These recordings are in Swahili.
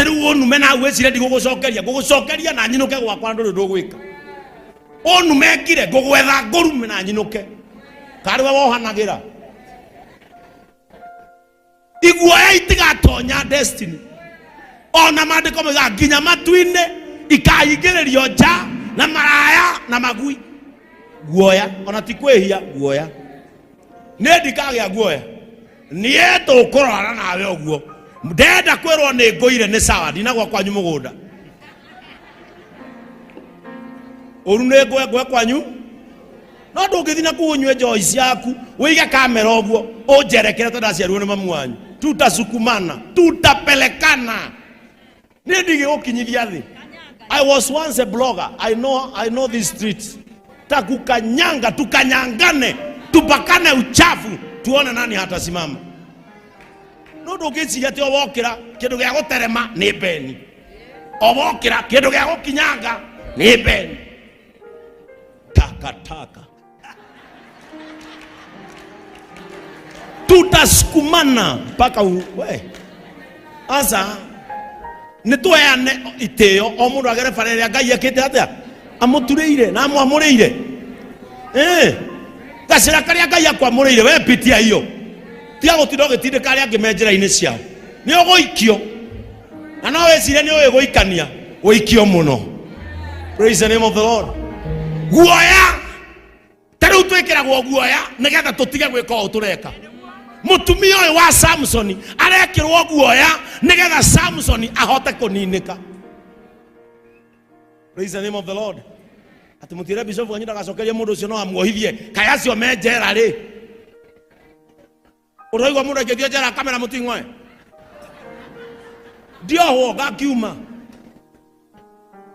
atiri onume na gwecire ndigugucokeria na nyinuke gwakwa nduri ndugwika onume ngire ngugwetha ngurume na nyinuke kari we wohanagira iguoya itigatonya destiny ona mandiko mega nginya matuine ikayigiririo nja na maraya na magui guoya ona tikwehia guoya ndikagia guoya nieto ukorora nawe oguo ndenda kwirwo ni ngoire ni sawa ndinagwa kwanyu mugunda oru ne gwe kwanyu no ndungithina kunywe joici yaku wiga kamera oguo unjerekere tondaciarirwo ni mamu wanyu tutasukumana tutapelekana nindigi gukinyithia thi. I was once a blogger. I know these streets. Takukanyanga tukanyangane tupakane uchafu tuone nani hatasimama. No ndungiciria ati obokira kindu gia guterema ni beni obokira kindu gia gukinyanga ni beni taka tutasukumana mpaka we asa nitweane iteo o mundu agere farere Ngai akite atia amutureire na amwamureire gacira karia Ngai akwamureire we pitia hiyo tia gutiro gitinde karia ngimenjera-ini ciao ni uguikio na no wecire ni uiguikania uikio muno. Praise the name of the Lord. Guoya tariu twikiragwo guoya nigetha tutige gwika o tureka. Mutumia uyu wa Samson arekirwo guoya nigetha Samson ahote kuninika. Praise the name of the Lord. Ati mutire bishop wanyu ndagacokerie mundu ucio no amuohithie kaya cio menjera ri uroigwa mundu akithio njera kamera muting'oe ndiohwo gakiuma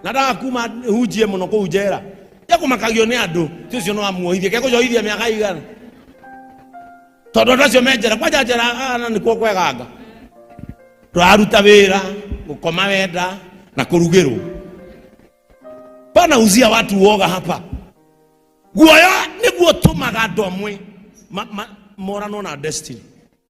na ndagakuma hunjie muno kuu njera yakumakagio ni andu ti ucio no amuohithie kekucohithia miaka igana tondu ndacio menjera kwanja njera nikuo kweganga turaruta wira gukoma wenda na kurugirwo pana uzia watu woga hapa. Guoya niguo tumaga andu amwe morano na destiny.